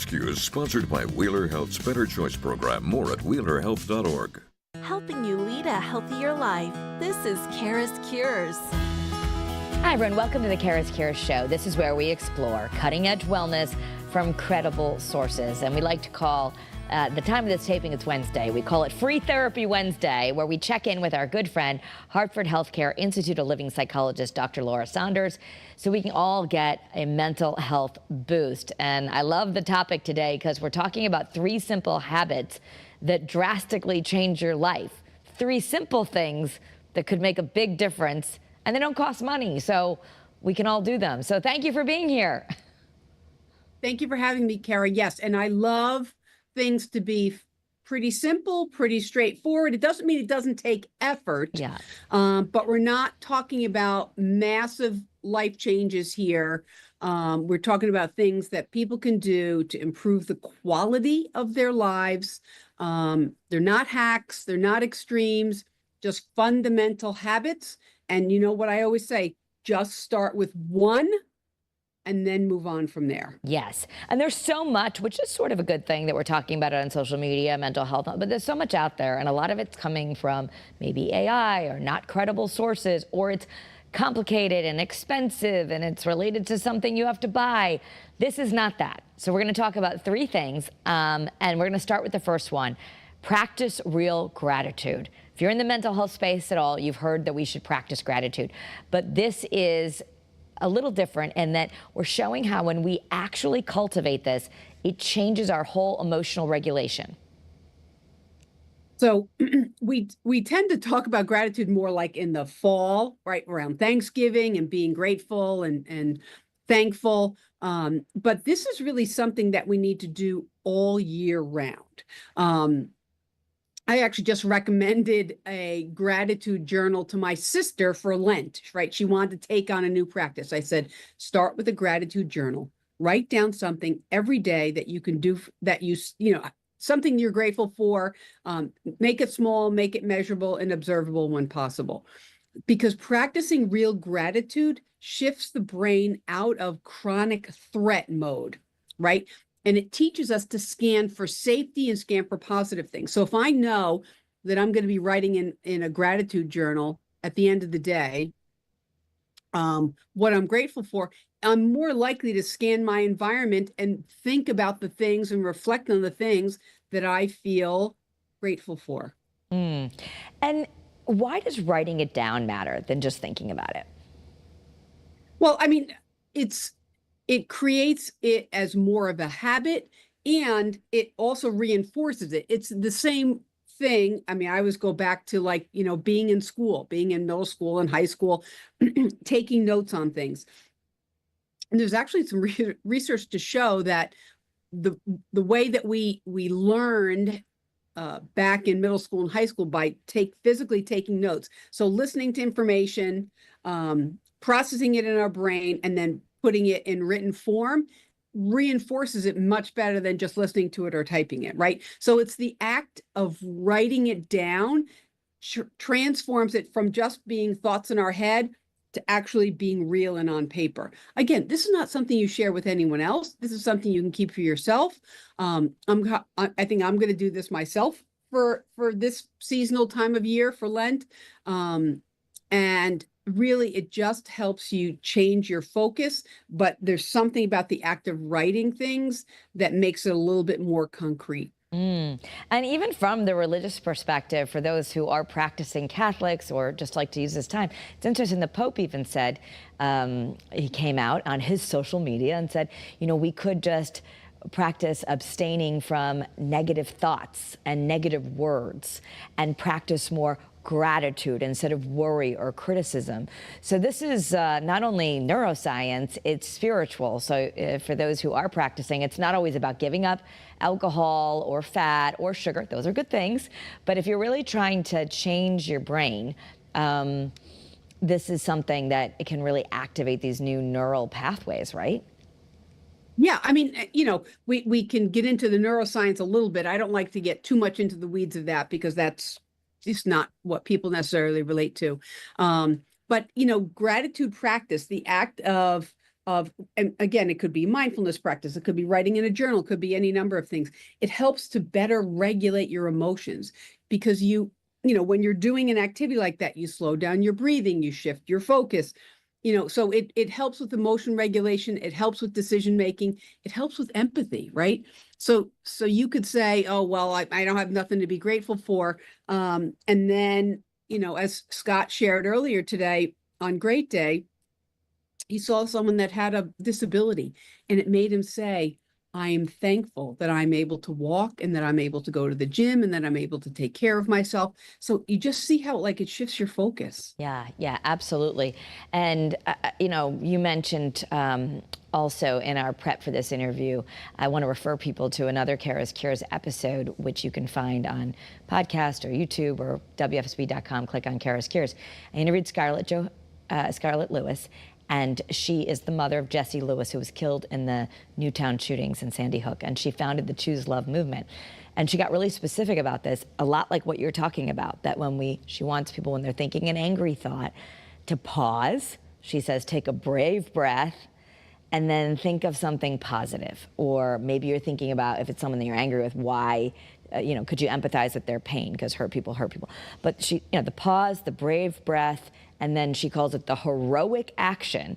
Rescues, sponsored by Wheeler Health's Better Choice program. More at wheelerhealth.org. Helping you lead a healthier life. This is CURES. Hi, everyone. Welcome to the CURES Show. This is where we explore cutting-edge wellness from credible sources. And we like to call the time of this taping, it's Wednesday. We call it Free Therapy Wednesday, where we check in with our good friend, Hartford Healthcare Institute of Living psychologist, Dr. Saunders, so we can all get a mental health boost. And I love the topic today because we're talking about 3 simple habits that drastically change your life. 3 simple things that could make a big difference, and they don't cost money, so we can all do them. So thank you for being here. Thank you for having me, Kara. Yes, and I love things to be pretty simple, pretty straightforward. It doesn't mean it doesn't take effort, but we're not talking about massive life changes here. We're talking about things that people can do to improve the quality of their lives. They're not hacks, they're not extremes, just fundamental habits. And you know what I always say, just start with one and then move on from there. Yes. And there's so much, which is sort of a good thing that we're talking about it on social media, mental health, but there's so much out there. And a lot of it's coming from maybe AI or not credible sources, or it's complicated and expensive and it's related to something you have to buy. This is not that. So we're going to talk about 3 things. And we're going to start with the first one. Practice real gratitude. If you're in the mental health space at all, you've heard that we should practice gratitude. But this is a little different in that we're showing how when we actually cultivate this, it changes our whole emotional regulation. So we tend to talk about gratitude more like in the fall, right around Thanksgiving, and being grateful and thankful. But this is really something that we need to do all year round. I actually just recommended a gratitude journal to my sister for Lent, right? She wanted to take on a new practice. I said, start with a gratitude journal. Write down something every day that you can do, that you know, something you're grateful for. Make it small, make it measurable and observable when possible. Because practicing real gratitude shifts the brain out of chronic threat mode, right? And it teaches us to scan for safety and scan for positive things. So if I know that I'm going to be writing in a gratitude journal at the end of the day, what I'm grateful for, I'm more likely to scan my environment and think about the things and reflect on the things that I feel grateful for. And why does writing it down matter than just thinking about it? Well, I mean, it creates it as more of a habit, and it also reinforces it. It's the same thing. I mean, I always go back to, like, you know, being in school, being in middle school and high school, taking notes on things. And there's actually some research to show that the way that we learned back in middle school and high school by physically taking notes. So listening to information, processing it in our brain, and then putting it in written form reinforces it much better than just listening to it or typing it, right? So it's the act of writing it down transforms it from just being thoughts in our head to actually being real and on paper. Again, this is not something you share with anyone else. This is something you can keep for yourself. I think I'm going to do this myself for this seasonal time of year for Lent. And really, it just helps you change your focus, but there's something about the act of writing things that makes it a little bit more concrete. And even from the religious perspective, for those who are practicing Catholics or just like to use this time, it's interesting. The Pope even said, he came out on his social media and said, you know, we could just practice abstaining from negative thoughts and negative words and practice more gratitude instead of worry or criticism. So this is not only neuroscience, it's spiritual. So for those who are practicing, it's not always about giving up alcohol or fat or sugar. Those are good things. But if you're really trying to change your brain, this is something that it can really activate these new neural pathways, right? Yeah, I mean, you know, we can get into the neuroscience a little bit. I don't like to get too much into the weeds of that because that's just not what people necessarily relate to. But, you know, gratitude practice, the act of and again, it could be mindfulness practice, it could be writing in a journal, it could be any number of things. It helps to better regulate your emotions because when you're doing an activity like that, you slow down your breathing, you shift your focus, so it helps with emotion regulation, it helps with decision making, it helps with empathy, right? So you could say, oh, well, I don't have nothing to be grateful for. And then, as Scott shared earlier today on Great Day, he saw someone that had a disability and it made him say, I am thankful that I'm able to walk and that I'm able to go to the gym and that I'm able to take care of myself. So you just see how it shifts your focus. Yeah, absolutely. And, you mentioned also in our prep for this interview, I want to refer people to another CURES episode, which you can find on podcast or YouTube or WFSB.com. Click on CURES. I interviewed Scarlett Lewis. And she is the mother of Jesse Lewis, who was killed in the Newtown shootings in Sandy Hook. And she founded the Choose Love movement. And she got really specific about this, a lot like what you're talking about, that she wants people, when they're thinking an angry thought, to pause. She says, take a brave breath and then think of something positive. Or maybe you're thinking about, if it's someone that you're angry with, why, could you empathize with their pain? Because hurt people hurt people. But the pause, the brave breath, and then she calls it the heroic action,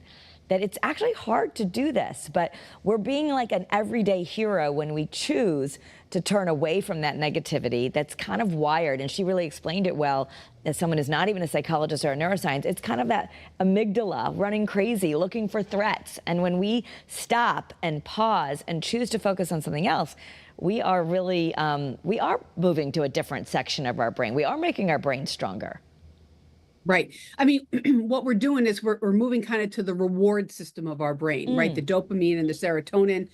that it's actually hard to do this, but we're being like an everyday hero when we choose to turn away from that negativity that's kind of wired. And she really explained it well, as someone who's not even a psychologist or a neuroscience. It's kind of that amygdala running crazy, looking for threats. And when we stop and pause and choose to focus on something else, we are really, we are moving to a different section of our brain. We are making our brain stronger. Right. I mean, what we're doing is we're moving kind of to the reward system of our brain, right? The dopamine and the serotonin.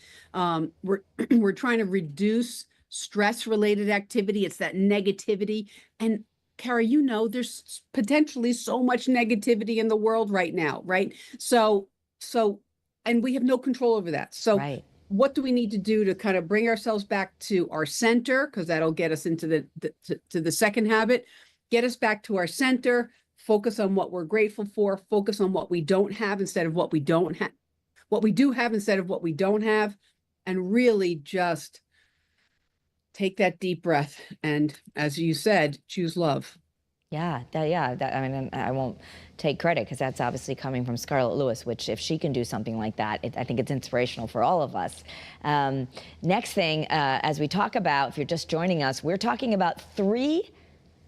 We're trying to reduce stress-related activity. It's that negativity. And Kara, there's potentially so much negativity in the world right now, right? So, and we have no control over that. So right. What do we need to do to kind of bring ourselves back to our center? Because that'll get us into the second habit. Get us back to our center. Focus on what we're grateful for, focus on what we don't have instead of what we don't have, what we do have instead of what we don't have, and really just take that deep breath. And as you said, choose love. I mean, I won't take credit because that's obviously coming from Scarlett Lewis, which if she can do something like that, I think it's inspirational for all of us. Next thing, as we talk about, if you're just joining us, we're talking about 3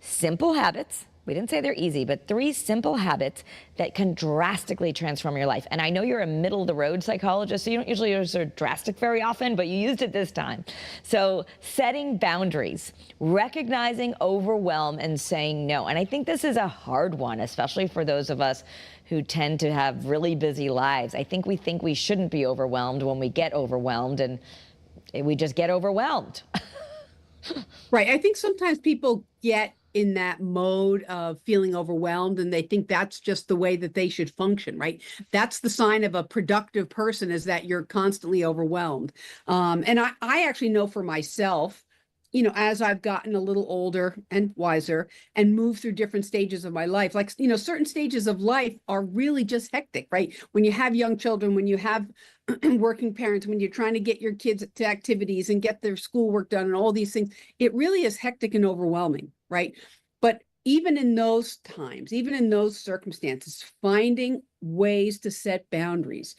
simple habits. We didn't say they're easy, but 3 simple habits that can drastically transform your life. And I know you're a middle-of-the-road psychologist, so you don't usually use drastic very often, but you used it this time. So setting boundaries, recognizing overwhelm, and saying no. And I think this is a hard one, especially for those of us who tend to have really busy lives. I think we shouldn't be overwhelmed when we get overwhelmed, and we just get overwhelmed. Right. I think sometimes people get in that mode of feeling overwhelmed and they think that's just the way that they should function, right? That's the sign of a productive person, is that you're constantly overwhelmed. And I actually know for myself, as I've gotten a little older and wiser and moved through different stages of my life, certain stages of life are really just hectic, right? When you have young children, when you have working parents, when you're trying to get your kids to activities and get their schoolwork done and all these things, it really is hectic and overwhelming, right? But even in those times, even in those circumstances, finding ways to set boundaries.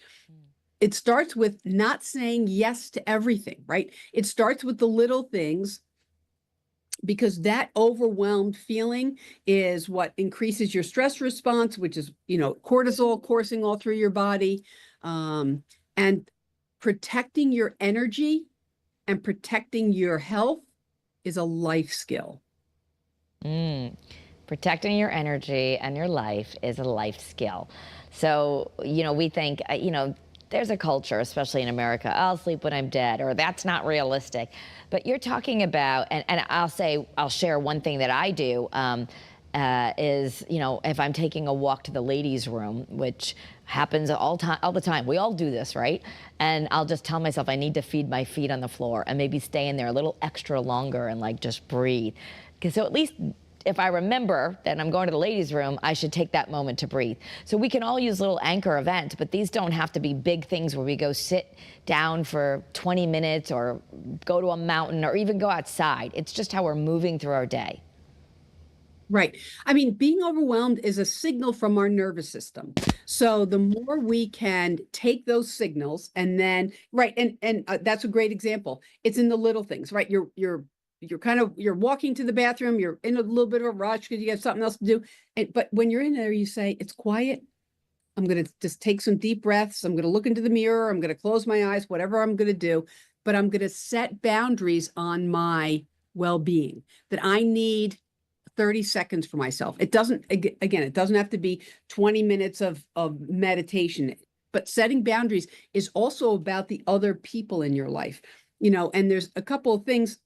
It starts with not saying yes to everything, right? It starts with the little things, because that overwhelmed feeling is what increases your stress response, which is, cortisol coursing all through your body. And protecting your energy and protecting your health is a life skill. Protecting your energy and your life is a life skill. So, we think, there's a culture, especially in America, I'll sleep when I'm dead, or that's not realistic. But you're talking about, and I'll share one thing that I do, is, if I'm taking a walk to the ladies' room, which happens all the time. We all do this, right? And I'll just tell myself I need to feed my feet on the floor and maybe stay in there a little extra longer and just breathe. So at least if I remember that I'm going to the ladies' room, I should take that moment to breathe. So we can all use little anchor events, but these don't have to be big things where we go sit down for 20 minutes or go to a mountain or even go outside. It's just how we're moving through our day. Right. I mean, being overwhelmed is a signal from our nervous system. So the more we can take those signals and then, right, and that's a great example. It's in the little things, right? You're walking to the bathroom, you're in a little bit of a rush because you have something else to do. But when you're in there, you say, it's quiet. I'm going to just take some deep breaths. I'm going to look into the mirror. I'm going to close my eyes, whatever I'm going to do. But I'm going to set boundaries on my well-being, that I need 30 seconds for myself. It doesn't, again, it doesn't have to be 20 minutes of meditation, but setting boundaries is also about the other people in your life, and there's a couple of things.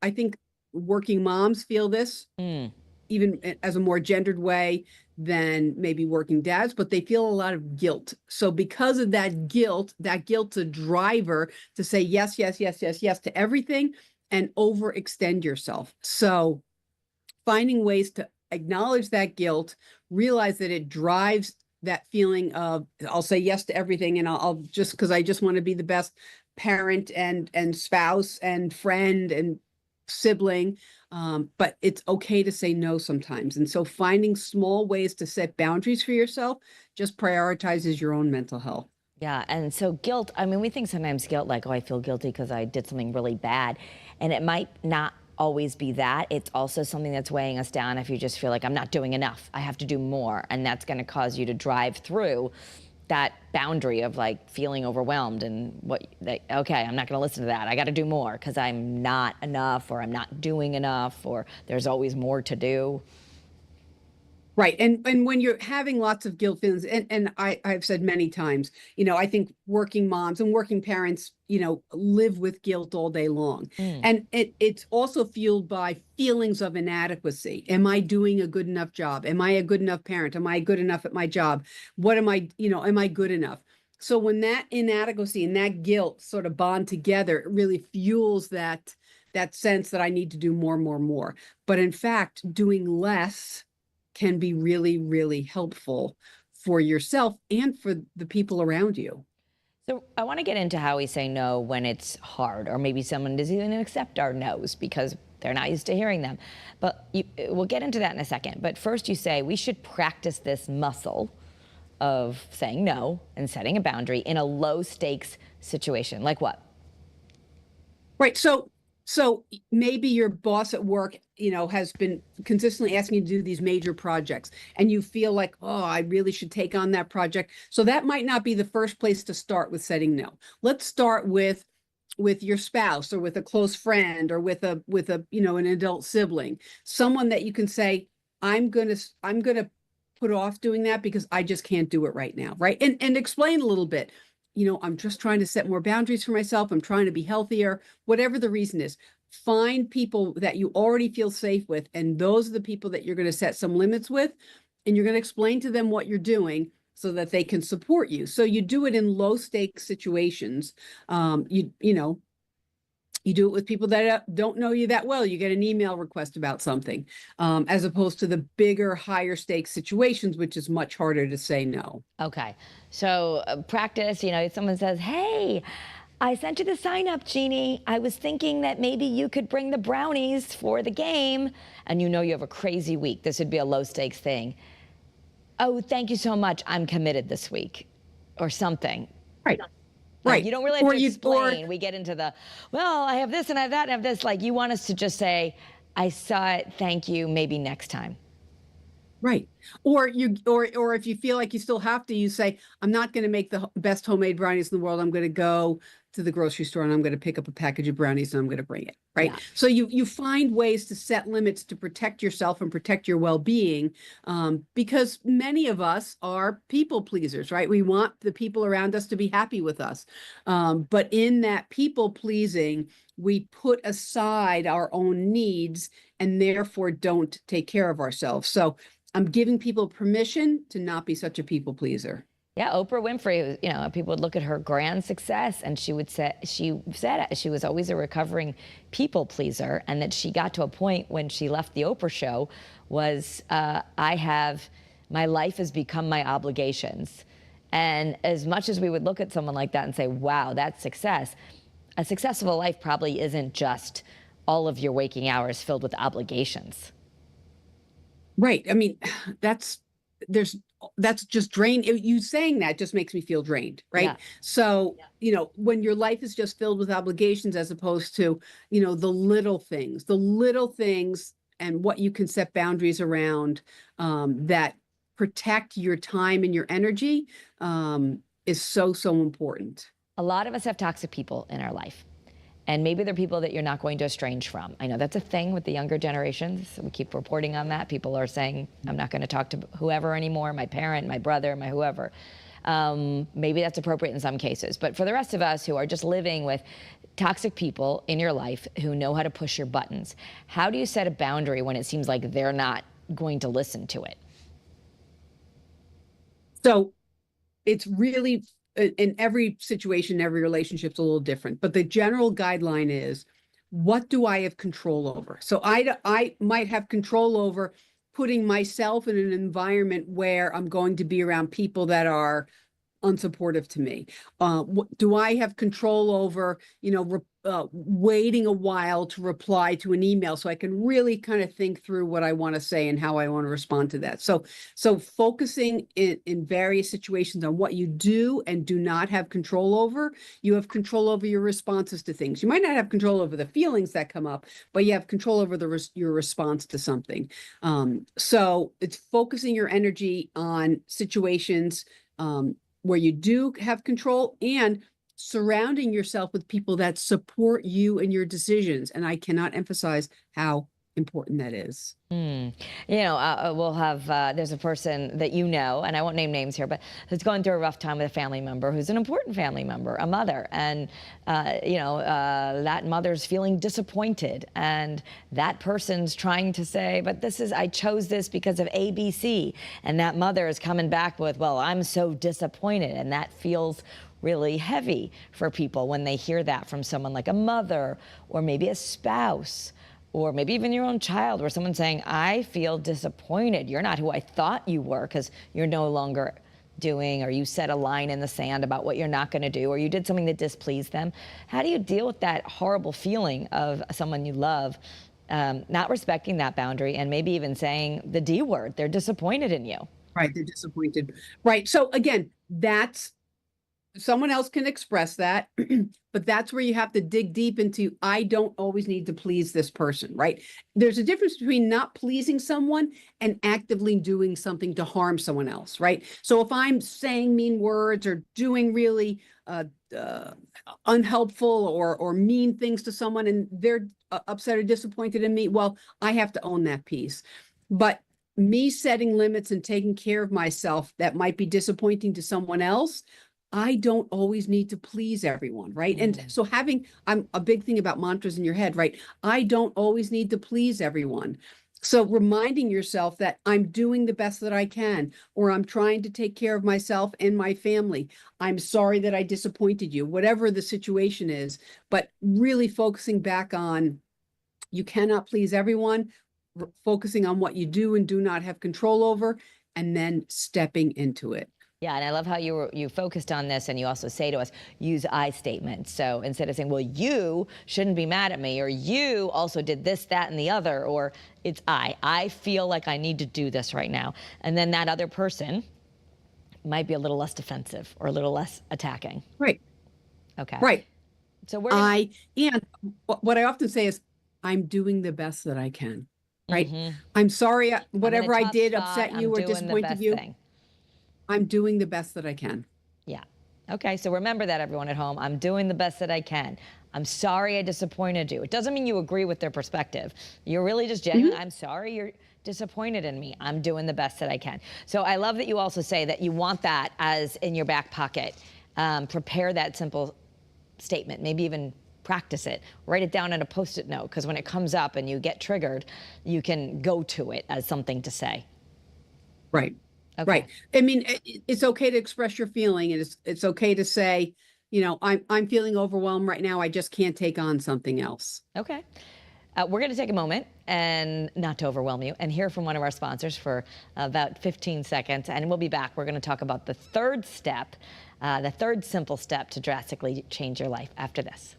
I think working moms feel this, even as a more gendered way than maybe working dads, but they feel a lot of guilt. So because of that guilt's a driver to say yes, yes, yes, yes, yes to everything and overextend yourself. So finding ways to acknowledge that guilt, realize that it drives that feeling of, I'll say yes to everything, and I'll just, because I just want to be the best parent and spouse and friend and sibling. But it's okay to say no sometimes. And so finding small ways to set boundaries for yourself just prioritizes your own mental health. Yeah, and so guilt, I mean, we think sometimes guilt like, oh, I feel guilty because I did something really bad. And it might not always be that. It's also something that's weighing us down if you just feel like I'm not doing enough. I have to do more. And that's going to cause you to drive through that boundary of like feeling overwhelmed and okay, I'm not going to listen to that. I got to do more because I'm not enough, or I'm not doing enough, or there's always more to do. Right. And when you're having lots of guilt feelings, and I've said many times, I think working moms and working parents, live with guilt all day long. And it's also fueled by feelings of inadequacy. Am I doing a good enough job? Am I a good enough parent? Am I good enough at my job? What am I, am I good enough? So when that inadequacy and that guilt sort of bond together, it really fuels that sense that I need to do more, more, more. But in fact, doing less can be really, really helpful for yourself and for the people around you. So I want to get into how we say no when it's hard, or maybe someone doesn't even accept our no's because they're not used to hearing them. But we'll get into that in a second. But first you say we should practice this muscle of saying no and setting a boundary in a low stakes situation. Like what? Right. So maybe your boss at work, has been consistently asking you to do these major projects, and you feel like, oh, I really should take on that project. So that might not be the first place to start with setting no. Let's start with your spouse, or with a close friend, or with a an adult sibling, someone that you can say, I'm gonna put off doing that because I just can't do it right now, right? And explain a little bit. I'm just trying to set more boundaries for myself. I'm trying to be healthier, whatever the reason is. Find people that you already feel safe with, and those are the people that you're going to set some limits with, and you're going to explain to them what you're doing so that they can support you. So you do it in low stakes situations. You do it with people that don't know you that well. You get an email request about something, as opposed to the bigger, higher stakes situations, which is much harder to say no. Okay. So practice, someone says, hey, I sent you the sign up, Jeannie. I was thinking that maybe you could bring the brownies for the game. And you have a crazy week. This would be a low stakes thing. Oh, thank you so much. I'm committed this week, or something. Right. Right. You don't really have to explain. We get into the, well, I have this and I have that and I have this. Like, you want us to just say, I saw it, thank you, maybe next time. Right. Or if you feel like you still have to, you say, I'm not going to make the best homemade brownies in the world. I'm going to go to the grocery store and I'm going to pick up a package of brownies and I'm going to bring it. Right. Yeah. So you find ways to set limits to protect yourself and protect your well-being, because many of us are people pleasers, right? We want the people around us to be happy with us. But in that people pleasing, we put aside our own needs and therefore don't take care of ourselves. So I'm giving people permission to not be such a people pleaser. Yeah, Oprah Winfrey, you know, people would look at her grand success and she said she was always a recovering people pleaser, and that she got to a point when she left the Oprah show was, my life has become my obligations. And as much as we would look at someone like that and say, wow, that's success, a successful life probably isn't just all of your waking hours filled with obligations. Right. I mean, that's just drained. You saying that just makes me feel drained, right? Yeah. So, when your life is just filled with obligations as opposed to, the little things and what you can set boundaries around, that protect your time and your energy, is so, so important. A lot of us have toxic people in our life. And maybe they're people that you're not going to estrange from. I know that's a thing with the younger generations. We keep reporting on that. People are saying, I'm not going to talk to whoever anymore, my parent, my brother, my whoever. Maybe that's appropriate in some cases. But for the rest of us who are just living with toxic people in your life who know how to push your buttons, how do you set a boundary when it seems like they're not going to listen to it? So it's really, in every situation, every relationship's a little different, but the general guideline is, what do I have control over? So I might have control over putting myself in an environment where I'm going to be around people that are unsupportive to me. Do I have control over, waiting a while to reply to an email so I can really kind of think through what I want to say and how I want to respond to that? So focusing in various situations on what you do and do not have control over. You have control over your responses to things. You might not have control over the feelings that come up, but you have control over your response to something. So it's focusing your energy on situations where you do have control, and surrounding yourself with people that support you in your decisions. And I cannot emphasize how important that is. We'll have, there's a person that you know, and I won't name names here, but who's going through a rough time with a family member who's an important family member, a mother. And, that mother's feeling disappointed. And that person's trying to say, but I chose this because of ABC. And that mother is coming back with, well, I'm so disappointed. And that feels really heavy for people when they hear that from someone like a mother or maybe a spouse, or maybe even your own child, where someone's saying, I feel disappointed. You're not who I thought you were because you're no longer doing, or you set a line in the sand about what you're not going to do, or you did something that displeased them. How do you deal with that horrible feeling of someone you love not respecting that boundary and maybe even saying the D word? They're disappointed in you. Right, they're disappointed. Right. So again, someone else can express that, but that's where you have to dig deep into, I don't always need to please this person, right? There's a difference between not pleasing someone and actively doing something to harm someone else, right? So if I'm saying mean words or doing really unhelpful or mean things to someone and they're upset or disappointed in me, well, I have to own that piece. But me setting limits and taking care of myself that might be disappointing to someone else, I don't always need to please everyone, right? And so I'm a big thing about mantras in your head, right? I don't always need to please everyone. So reminding yourself that I'm doing the best that I can, or I'm trying to take care of myself and my family. I'm sorry that I disappointed you, whatever the situation is, but really focusing back on, you cannot please everyone, focusing on what you do and do not have control over, and then stepping into it. Yeah, and I love how you focused on this, and you also say to us, use I statements. So instead of saying, well, you shouldn't be mad at me, or you also did this, that, and the other, or it's I feel like I need to do this right now. And then that other person might be a little less defensive or a little less attacking. Right. Okay. Right. So and what I often say is, I'm doing the best that I can. Right. Mm-hmm. I'm sorry, whatever I did upset you or disappointed you. Thing. I'm doing the best that I can. Yeah. Okay. So remember that, everyone at home. I'm doing the best that I can. I'm sorry I disappointed you. It doesn't mean you agree with their perspective. You're really just genuine. I'm sorry you're disappointed in me. I'm doing the best that I can. So I love that you also say that you want that as in your back pocket. Prepare that simple statement, maybe even practice it. Write it down on a Post-it note, because when it comes up and you get triggered, you can go to it as something to say. Right. Okay. Right. I mean, it's okay to express your feeling, and it's okay to say, I'm feeling overwhelmed right now. I just can't take on something else. Okay. We're going to take a moment and not to overwhelm you and hear from one of our sponsors for about 15 seconds. And we'll be back. We're going to talk about the third step, the third simple step to drastically change your life after this.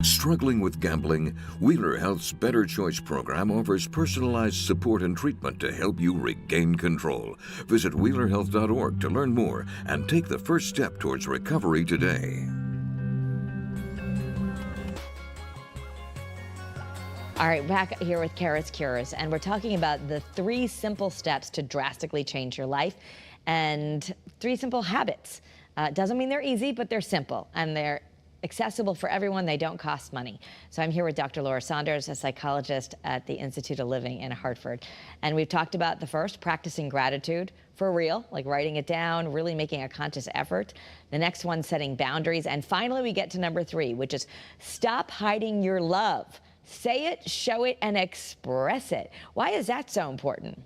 Struggling with gambling? Wheeler Health's Better Choice program offers personalized support and treatment to help you regain control. Visit WheelerHealth.org to learn more and take the first step towards recovery today. All right, back here with CURES, and we're talking about the 3 simple steps to drastically change your life and 3 simple habits. Doesn't mean they're easy, but they're simple and they're accessible for everyone. They don't cost money. So I'm here with Dr. Laura Saunders, a psychologist at the Institute of Living in Hartford. And we've talked about the first, practicing gratitude for real, like writing it down, really making a conscious effort. The next one, setting boundaries. And finally, we get to number 3, which is stop hiding your love. Say it, show it, and express it. Why is that so important?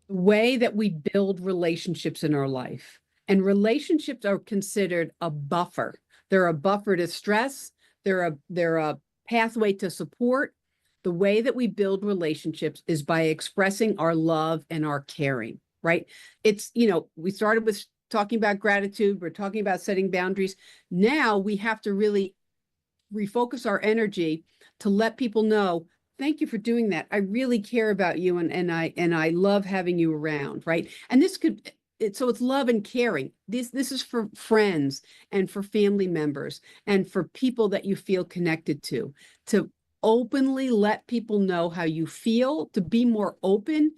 The way that we build relationships in our life. And relationships are considered a buffer. They're a buffer to stress. They're a pathway to support. The way that we build relationships is by expressing our love and our caring, right? It's, we started with talking about gratitude. We're talking about setting boundaries. Now we have to really refocus our energy to let people know, thank you for doing that. I really care about you, and I love having you around, right? And this could, so it's love and caring. This is for friends and for family members and for people that you feel connected to openly let people know how you feel. To be more open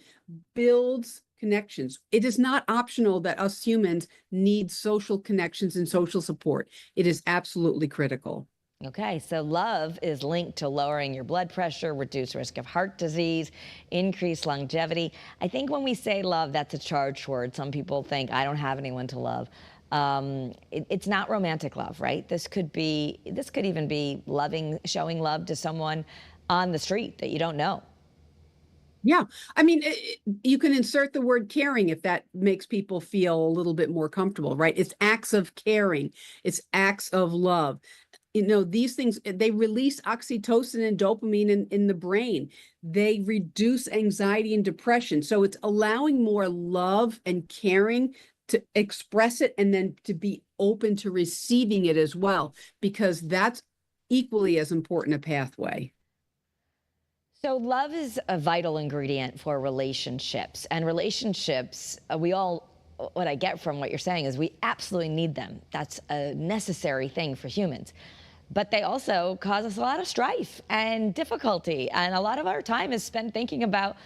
builds connections. It is not optional that us humans need social connections and social support. It is absolutely critical. Okay, so love is linked to lowering your blood pressure, reduce risk of heart disease, increase longevity. I think when we say love, that's a charged word. Some people think, I don't have anyone to love. It's not romantic love, right? This could even be showing love to someone on the street that you don't know. Yeah. I mean, you can insert the word caring if that makes people feel a little bit more comfortable, right? It's acts of caring. It's acts of love. These things, they release oxytocin and dopamine in the brain. They reduce anxiety and depression. So it's allowing more love and caring to express it and then to be open to receiving it as well, because that's equally as important a pathway. So love is a vital ingredient for relationships, and relationships, what I get from what you're saying is we absolutely need them. That's a necessary thing for humans. But they also cause us a lot of strife and difficulty. And a lot of our time is spent thinking about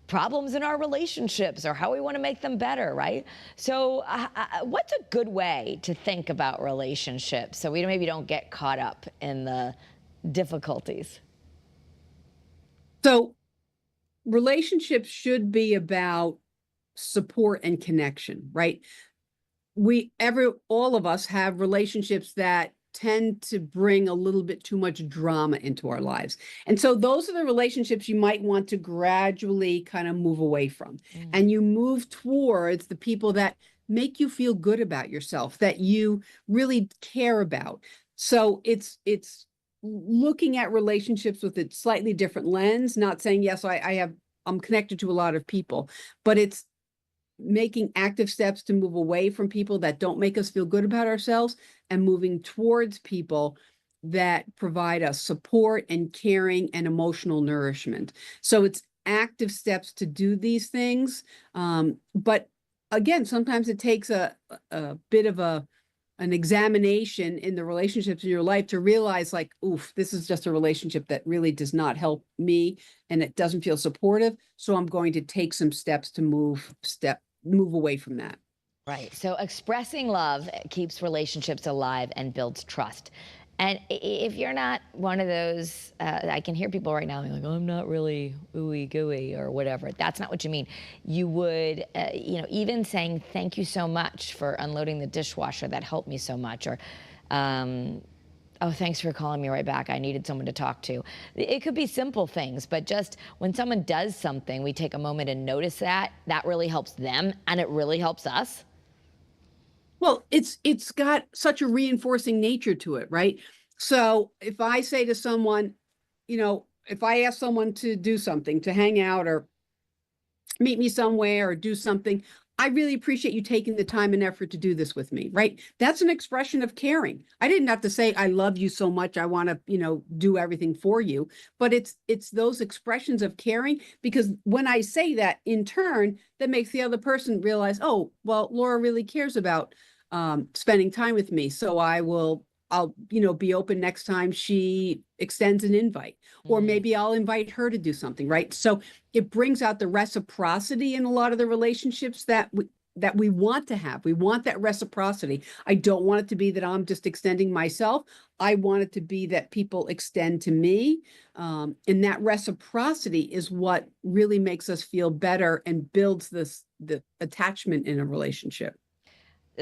problems in our relationships or how we want to make them better, right? So what's a good way to think about relationships so we maybe don't get caught up in the difficulties? So relationships should be about support and connection, right? All of us have relationships that tend to bring a little bit too much drama into our lives. And so those are the relationships you might want to gradually kind of move away from. And you move towards the people that make you feel good about yourself, that you really care about. So it's looking at relationships with a slightly different lens, not saying, yes, I'm connected to a lot of people, but it's making active steps to move away from people that don't make us feel good about ourselves and moving towards people that provide us support and caring and emotional nourishment. So it's active steps to do these things. But again, sometimes it takes a bit of an examination in the relationships in your life to realize, like, oof, this is just a relationship that really does not help me and it doesn't feel supportive. So I'm going to take some steps to move away from that. Right. So expressing love keeps relationships alive and builds trust. And if you're not one of those, I can hear people right now like, oh, I'm not really ooey gooey or whatever. That's not what you mean. You would, even saying thank you so much for unloading the dishwasher, that helped me so much, or Oh, thanks for calling me right back. I needed someone to talk to. It could be simple things, but just when someone does something, we take a moment and notice that. That really helps them, and it really helps us. Well, it's got such a reinforcing nature to it, right? So if I say to someone, if I ask someone to do something, to hang out or meet me somewhere or do something, I really appreciate you taking the time and effort to do this with me, right? That's an expression of caring. I didn't have to say, I love you so much, I want to, do everything for you. But it's those expressions of caring, because when I say that in turn, that makes the other person realize, oh, well, Laura really cares about spending time with me. So I'll be open next time she extends an invite, or maybe I'll invite her to do something, right? So it brings out the reciprocity in a lot of the relationships that we want to have. We want that reciprocity. I don't want it to be that I'm just extending myself. I want it to be that people extend to me. And that reciprocity is what really makes us feel better and builds the attachment in a relationship.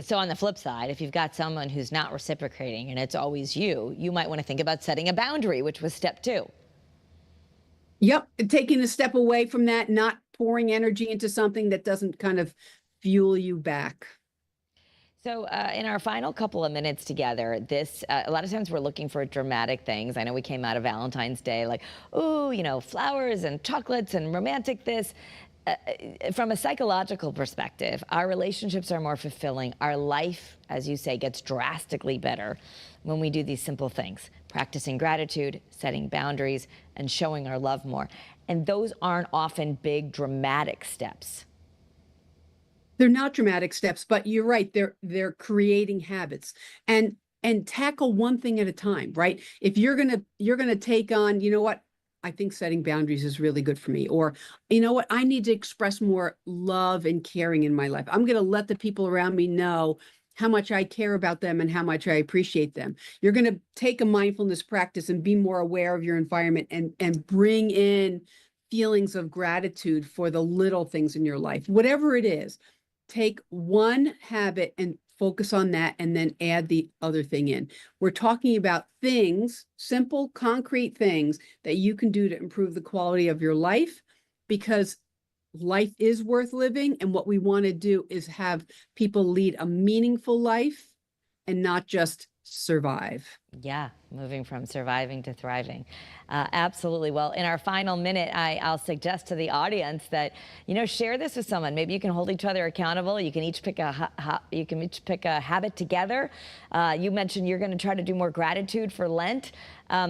So on the flip side, if you've got someone who's not reciprocating and it's always you might want to think about setting a boundary, which was step 2. Yep. Taking a step away from that, not pouring energy into something that doesn't kind of fuel you back. So in our final couple of minutes together, a lot of times we're looking for dramatic things. I know we came out of Valentine's Day like, oh, flowers and chocolates and romantic this. From a psychological perspective, our relationships are more fulfilling. Our life, as you say, gets drastically better when we do these simple things: practicing gratitude, setting boundaries, and showing our love more. And those aren't often big, dramatic steps. They're not dramatic steps, but you're right. They're creating habits, and tackle one thing at a time, right? If you're gonna take on, what? I think setting boundaries is really good for me. Or, what? I need to express more love and caring in my life. I'm going to let the people around me know how much I care about them and how much I appreciate them. You're going to take a mindfulness practice and be more aware of your environment and bring in feelings of gratitude for the little things in your life. Whatever it is, take one habit and focus on that, and then add the other thing in. We're talking about things, simple, concrete things that you can do to improve the quality of your life, because life is worth living. And what we want to do is have people lead a meaningful life and not just survive. Yeah, moving from surviving to thriving. Absolutely. Well, in our final minute, I'll suggest to the audience that, share this with someone. Maybe you can hold each other accountable. You can each pick a habit together. You mentioned you're going to try to do more gratitude for Lent. A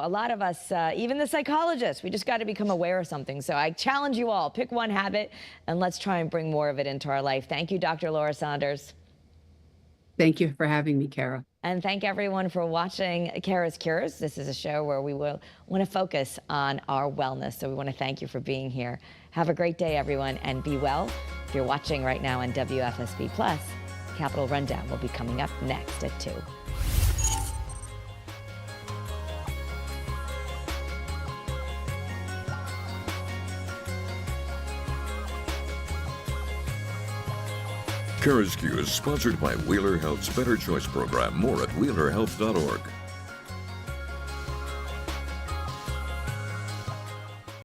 lot of us, even the psychologists, we just got to become aware of something. So I challenge you all, pick one habit and let's try and bring more of it into our life. Thank you, Dr. Laura Saunders. Thank you for having me, Kara. And thank everyone for watching CURES. This is a show where we will want to focus on our wellness. So we want to thank you for being here. Have a great day, everyone, and be well. If you're watching right now on WFSB Plus, Capital Rundown will be coming up next at 2. CURES is sponsored by Wheeler Health's Better Choice program. More at wheelerhealth.org.